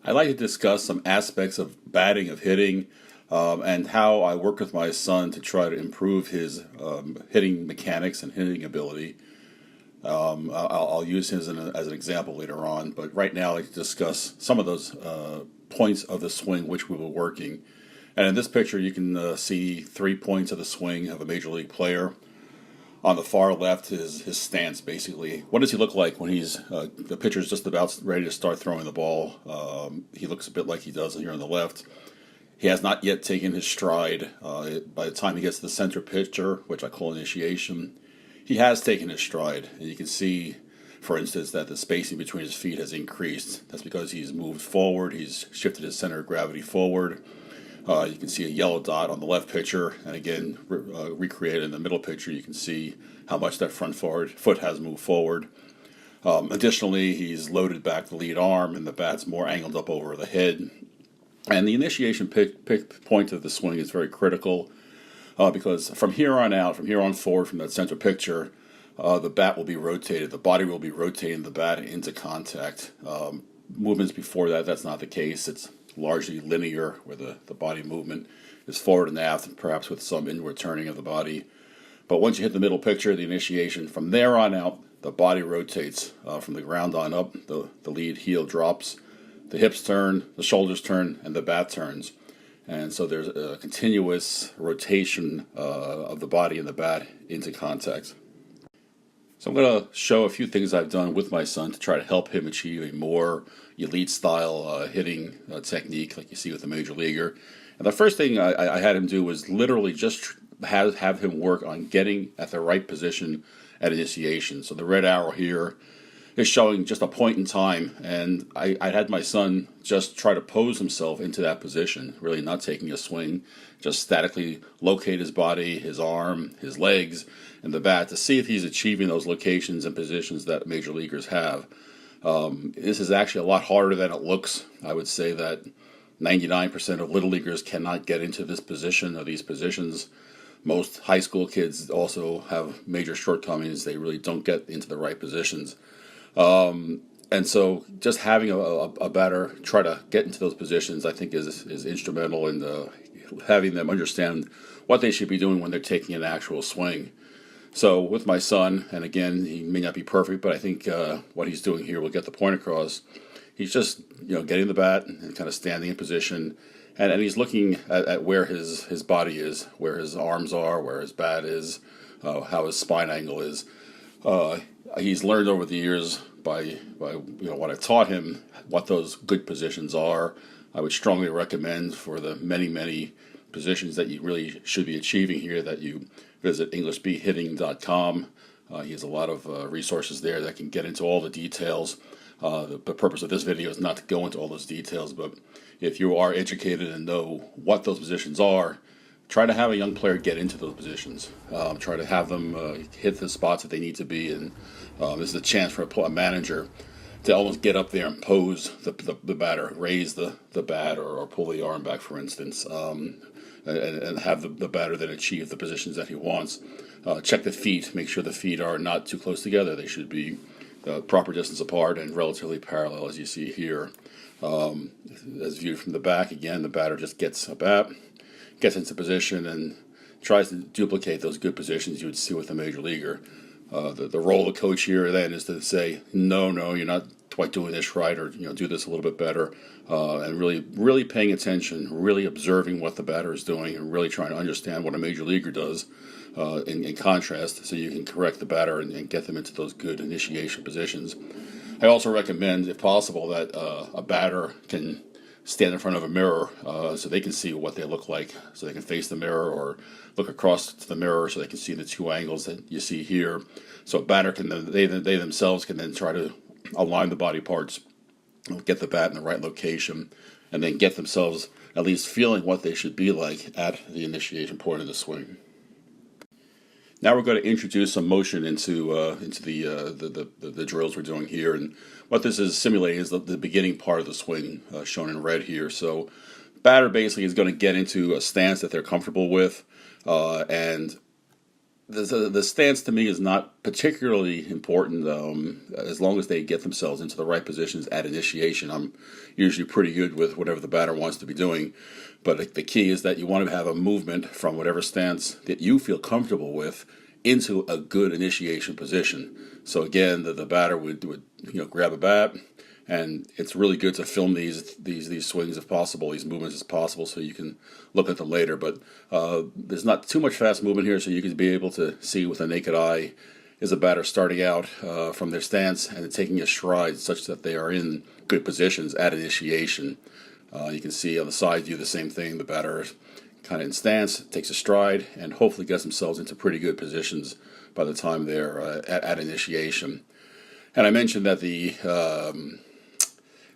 I'd like to discuss some aspects of batting, of hitting, and how I work with my son to try to improve his hitting mechanics and hitting ability. I'll use him as an example later on, but right now I'd like to discuss some of those points of the swing which we were working. And in this picture, you can see 3 points of the swing of a major league player. On the far left is his stance, basically. What does he look like when the pitcher's just about ready to start throwing the ball? He looks a bit like he does here on the left. He has not yet taken his stride. By the time he gets to the center pitcher, which I call initiation, he has taken his stride. And you can see, for instance, that the spacing between his feet has increased. That's because he's moved forward. He's shifted his center of gravity forward. You can see a yellow dot on the left pitcher, and again, recreated in the middle pitcher, you can see how much that front forward foot has moved forward. Additionally, he's loaded back the lead arm, and the bat's more angled up over the head. And the initiation point of the swing is very critical because from here on out, from here on forward, from that center picture, the bat will be rotated. The body will be rotating the bat into contact. Movements before that, that's not the case. It's largely linear, where the body movement is forward and aft, perhaps with some inward turning of the body. But once you hit the middle picture, the initiation, from there on out, the body rotates from the ground on up. The lead heel drops, the hips turn, the shoulders turn, and the bat turns. And so there's a continuous rotation of the body and the bat into contact. So I'm going to show a few things I've done with my son to try to help him achieve a more elite style hitting technique like you see with a major leaguer. And the first thing I had him do was literally just have him work on getting at the right position at initiation. So the red arrow here is showing just a point in time, and I had my son just try to pose himself into that position, really not taking a swing, just statically locate his body, his arm, his legs, and the bat to see if he's achieving those locations and positions that major leaguers have. This is actually a lot harder than it looks. I would say that 99% of little leaguers cannot get into this position or these positions. Most high school kids also have major shortcomings. They really don't get into the right positions. And so just having a batter try to get into those positions, I think, is instrumental in having them understand what they should be doing when they're taking an actual swing. So with my son, and again, he may not be perfect, but I think what he's doing here will get the point across. He's just getting the bat and kind of standing in position, and he's looking at where his body is, where his arms are, where his bat is, how his spine angle is. He's learned over the years by what I've taught him what those good positions are. I would strongly recommend for the many positions that you really should be achieving here that you visit EnglishBeatHitting.com. He has a lot of resources there that can get into all the details. The purpose of this video is not to go into all those details, but if you are educated and know what those positions are, try to have a young player get into those positions. Try to have them hit the spots that they need to be in. This is a chance for a manager to almost get up there and pose the batter, raise the bat or pull the arm back, for instance, and have the batter then achieve the positions that he wants. Check the feet, make sure the feet are not too close together. They should be the proper distance apart and relatively parallel, as you see here. As viewed from the back, again, the batter just gets a bat, gets into position, and tries to duplicate those good positions you would see with a major leaguer. The role of the coach here then is to say, no, you're not quite doing this right, or do this a little bit better, and really paying attention, really observing what the batter is doing, and really trying to understand what a major leaguer does. In contrast, so you can correct the batter and get them into those good initiation positions. I also recommend, if possible, that a batter can stand in front of a mirror so they can see what they look like, so they can face the mirror or look across to the mirror so they can see the two angles that you see here. So a batter they themselves can then try to align the body parts, get the bat in the right location, and then get themselves at least feeling what they should be like at the initiation point of the swing. Now we're going to introduce some motion into the drills we're doing here, and what this is simulating is the beginning part of the swing, shown in red here. So, batter basically is going to get into a stance that they're comfortable with, and the stance to me is not particularly important, as long as they get themselves into the right positions at initiation. I'm usually pretty good with whatever the batter wants to be doing, but the key is that you want to have a movement from whatever stance that you feel comfortable with into a good initiation position. So again, the batter would grab a bat, and it's really good to film these swings if possible, these movements as possible, so you can look at them later. But there's not too much fast movement here, so you can be able to see with the naked eye is a batter starting out from their stance and taking a stride such that they are in good positions at initiation. You can see on the side view the same thing. The batter is kind of in stance, takes a stride, and hopefully gets themselves into pretty good positions by the time they're at initiation. And I mentioned that the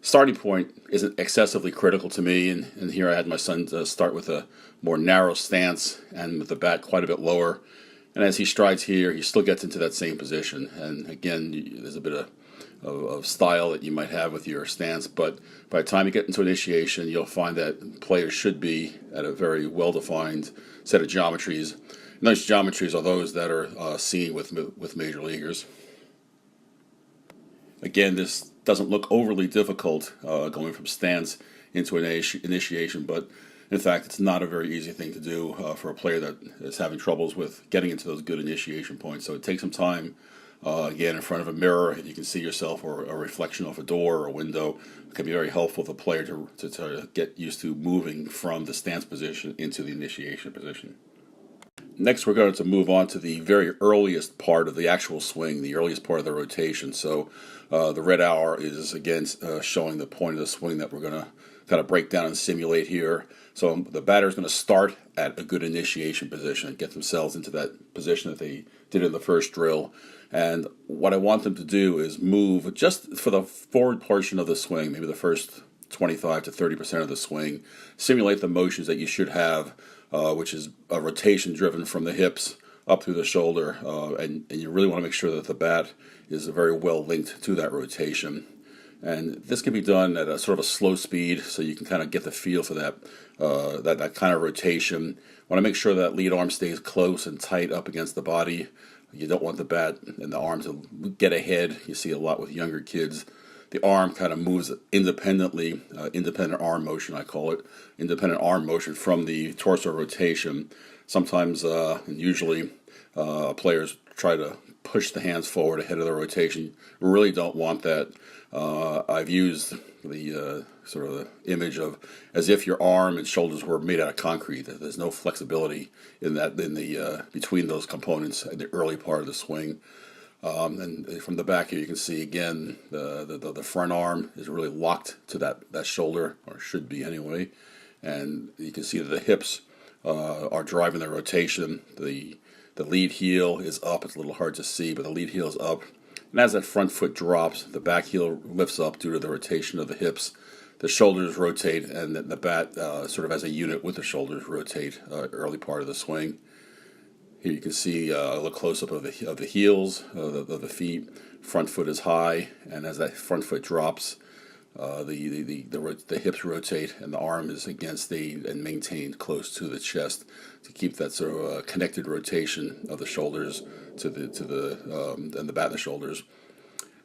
starting point isn't excessively critical to me, and here I had my son start with a more narrow stance and with the bat quite a bit lower. And as he strides here, he still gets into that same position. And again, there's a bit of style that you might have with your stance, but by the time you get into initiation, you'll find that players should be at a very well-defined set of geometries. And those geometries are those that are seen with major leaguers. Again, this doesn't look overly difficult going from stance into initiation, but in fact, it's not a very easy thing to do for a player that is having troubles with getting into those good initiation points. So it takes some time. Again, in front of a mirror, if you can see yourself or a reflection of a door or a window, it can be very helpful for the player to get used to moving from the stance position into the initiation position. Next, we're going to move on to the very earliest part of the actual swing, the earliest part of the rotation. So the red hour is, again, showing the point of the swing that we're going to kind of break down and simulate here. So the batter is going to start at a good initiation position and get themselves into that position that they did in the first drill. And what I want them to do is move just for the forward portion of the swing, maybe the first 25 to 30% of the swing, simulate the motions that you should have, which is a rotation driven from the hips up through the shoulder, and you really want to make sure that the bat is very well linked to that rotation. And this can be done at a sort of a slow speed, so you can kind of get the feel for that kind of rotation. Want to make sure that lead arm stays close and tight up against the body. You don't want the bat and the arm to get ahead. You see a lot with younger kids. The arm kind of moves independently, independent arm motion, I call it, independent arm motion from the torso rotation. Sometimes, and usually, players try to push the hands forward ahead of the rotation. We really don't want that. I've used the sort of the image of as if your arm and shoulders were made out of concrete. There's no flexibility in the between those components in the early part of the swing. And from the back here, you can see again the front arm is really locked to that shoulder, or should be anyway. And you can see that the hips are driving the rotation. The lead heel is up. It's a little hard to see, but the lead heel is up. And as that front foot drops, the back heel lifts up due to the rotation of the hips. The shoulders rotate, and the bat sort of as a unit with the shoulders rotate early part of the swing. Here you can see a little close-up of the heels, of the feet. Front foot is high, and as that front foot drops, the hips rotate, and the arm is again stayed and maintained close to the chest to keep that sort of connected rotation of the shoulders to the bat and the shoulders.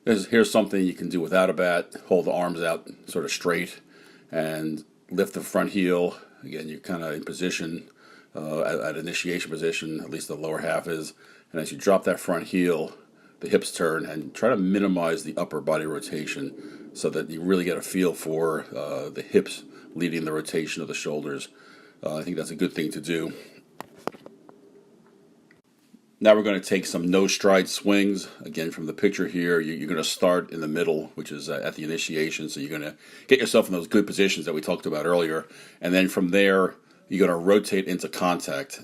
Here's something you can do without a bat. Hold the arms out sort of straight and lift the front heel. Again, you're kind of in position. At initiation position, at least the lower half is, and as you drop that front heel, the hips turn, and try to minimize the upper body rotation so that you really get a feel for the hips leading the rotation of the shoulders. I think that's a good thing to do. Now we're going to take some no-stride swings. Again, from the picture here, you're going to start in the middle, which is at the initiation, so you're going to get yourself in those good positions that we talked about earlier, and then from there, you're going to rotate into contact.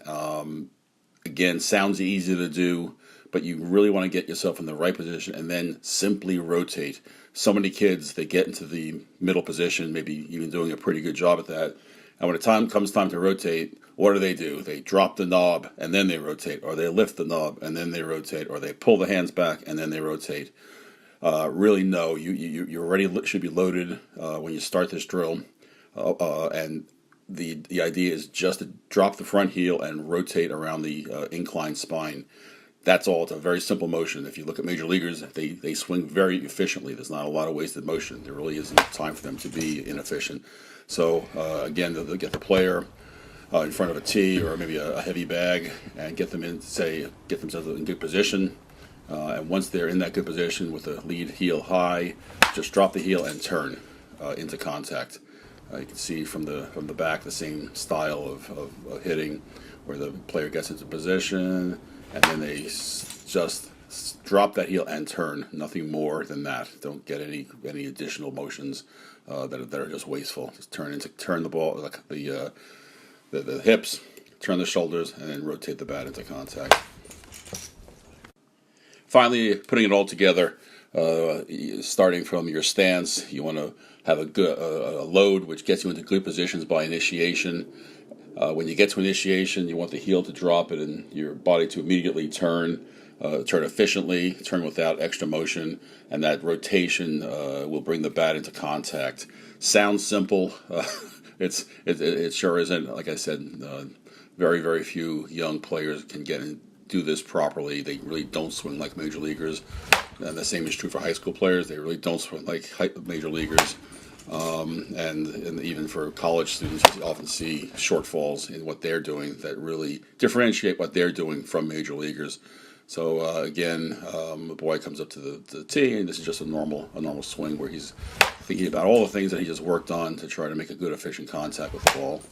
Again, sounds easy to do, but you really want to get yourself in the right position and then simply rotate. So many kids, they get into the middle position, maybe even doing a pretty good job at that. And when the time comes time to rotate, what do? They drop the knob and then they rotate, or they lift the knob and then they rotate, or they pull the hands back and then they rotate. Really, no, you already should be loaded when you start this drill. And the idea is just to drop the front heel and rotate around the inclined spine. That's all. It's a very simple motion. If you look at major leaguers, they swing very efficiently. There's not a lot of wasted motion. There really isn't time for them to be inefficient. So again, they'll get the player in front of a tee or maybe a heavy bag and get themselves in good position. And once they're in that good position with the lead heel high, just drop the heel and turn into contact. You can see from the back the same style of hitting, where the player gets into position and then they just drop that heel and turn. Nothing more than that. Don't get any additional motions that are just wasteful. Just turn the ball, like the hips, turn the shoulders, and then rotate the bat into contact. Finally, putting it all together, starting from your stance, you want to have a load which gets you into good positions by initiation. When you get to initiation, you want the heel to drop it and your body to immediately turn efficiently, turn without extra motion, and that rotation will bring the bat into contact. Sounds simple. It sure isn't. Like I said, very, very few young players can get and do this properly. They really don't swing like major leaguers. And the same is true for high school players. They really don't swing like major leaguers. And even for college students, you often see shortfalls in what they're doing that really differentiate what they're doing from major leaguers. So again, the boy comes up to the tee, and this is just a normal swing where he's thinking about all the things that he just worked on to try to make a good, efficient contact with the ball.